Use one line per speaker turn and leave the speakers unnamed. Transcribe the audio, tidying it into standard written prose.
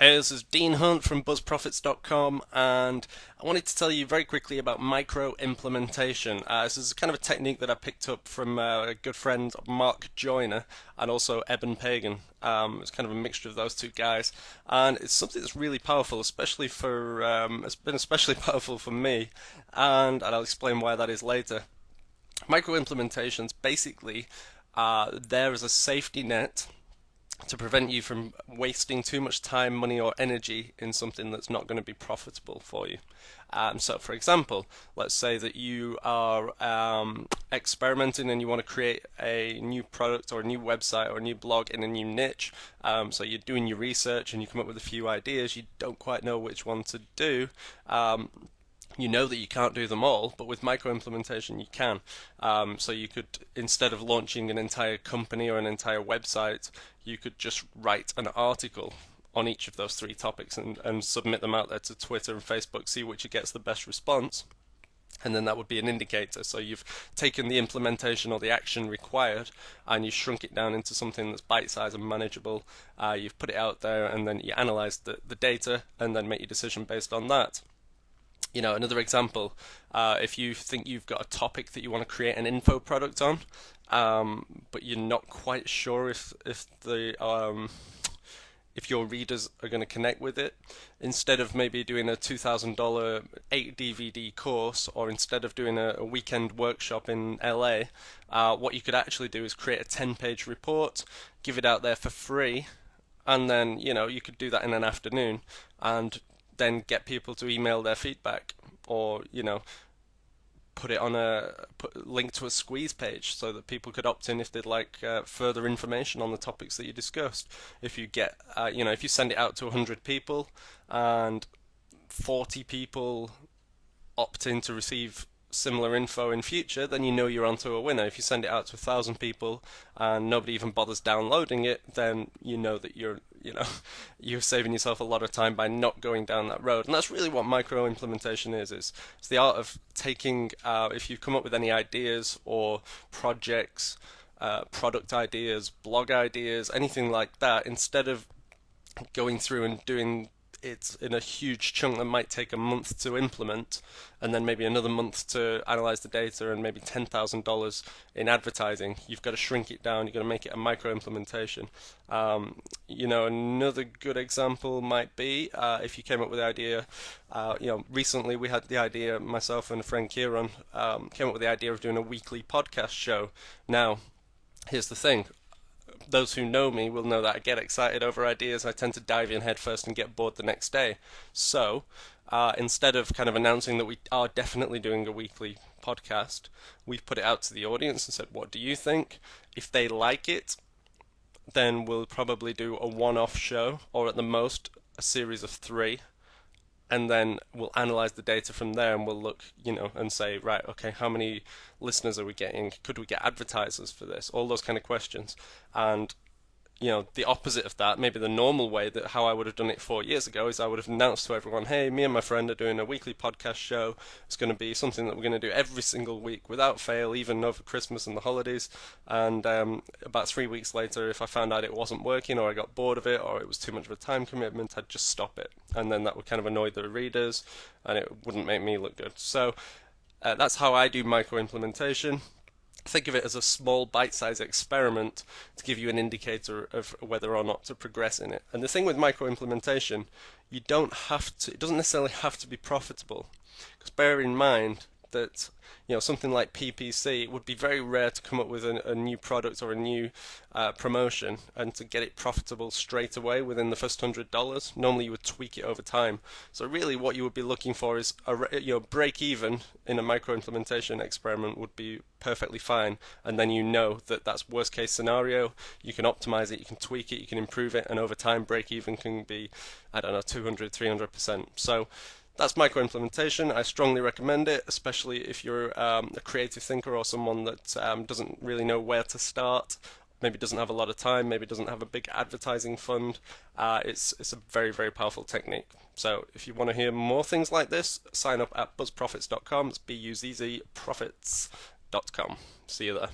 Hey, this is Dean Hunt from BuzzProfits.com, and I wanted to tell you very quickly about micro implementation. This is kind of a technique that I picked up from a good friend, Mark Joyner, and also Eben Pagan. It's kind of a mixture of those two guys, and it's something that's really powerful, especially for it's been especially powerful for me, and I'll explain why that is later. Micro implementations basically there as a safety net to prevent you from wasting too much time, money, or energy in something that's not going to be profitable for you. So, for example, let's say that you are experimenting and you want to create a new product or a new website or a new blog in a new niche. So, you're doing your research and you come up with a few ideas, you don't quite know which one to do. You know that you can't do them all, but with micro implementation you can. So you could, instead of launching an entire company or an entire website, you could just write an article on each of those three topics and submit them out there to Twitter and Facebook, see which gets the best response. And then that would be an indicator. So you've taken the implementation or the action required and you shrunk it down into something that's bite-sized and manageable. You've put it out there and then you analyze the data and then make your decision based on that. Another example, if you think you've got a topic that you want to create an info product on, but you're not quite sure if your readers are going to connect with it, instead of maybe doing a $2,000 8 DVD course, or instead of doing a weekend workshop in LA, what you could actually do is create a 10-page report, give it out there for free, and then you could do that in an afternoon and then get people to email their feedback, or put it on link to a squeeze page so that people could opt in if they'd like further information on the topics that you discussed. If you get if you send it out to 100 people and 40 people opt in to receive similar info in future, then you know you're onto a winner. If you send it out to 1,000 people and nobody even bothers downloading it, then you know that you're saving yourself a lot of time by not going down that road. And that's really what micro implementation is. It's the art of taking, if you've come up with any ideas or projects, product ideas, blog ideas, anything like that, instead of going through and doing it's in a huge chunk that might take a month to implement, and then maybe another month to analyze the data, and maybe $10,000 in advertising. You've got to shrink it down. You've got to make it a micro implementation. Another good example might be if you came up with the idea. Recently we had the idea, myself and a friend Kieran came up with the idea of doing a weekly podcast show. Now, here's the thing. Those who know me will know that I get excited over ideas. I tend to dive in head first and get bored the next day. So instead of kind of announcing that we are definitely doing a weekly podcast, we've put it out to the audience and said, what do you think? If they like it, then we'll probably do a one-off show, or at the most a series of three, and then we'll analyze the data from there and we'll look, and say, right, okay, how many listeners are we getting? Could we get advertisers for this? All those kind of questions. And the opposite of that, maybe the normal way that how I would have done it 4 years ago is I would have announced to everyone, hey, me and my friend are doing a weekly podcast show. It's going to be something that we're going to do every single week without fail, even over Christmas and the holidays. And about 3 weeks later, if I found out it wasn't working, or I got bored of it, or it was too much of a time commitment, I'd just stop it. And then that would kind of annoy the readers and it wouldn't make me look good. So that's how I do micro implementation. Think of it as a small bite-sized experiment to give you an indicator of whether or not to progress in it. And the thing with micro implementation, it doesn't necessarily have to be profitable. Because bear in mind that something like PPC, it would be very rare to come up with a new product or a new promotion and to get it profitable straight away within the first $100. Normally you would tweak it over time. So really what you would be looking for is break even in a micro implementation experiment would be perfectly fine, and then that that's worst case scenario. You can optimize it, you can tweak it, you can improve it, and over time break even can be, I don't know, 200, 300%. So that's micro implementation. I strongly recommend it, especially if you're a creative thinker or someone that doesn't really know where to start, maybe doesn't have a lot of time, maybe doesn't have a big advertising fund. It's a very, very powerful technique. So if you want to hear more things like this, sign up at buzzprofits.com. It's BUZZ profits.com. See you there.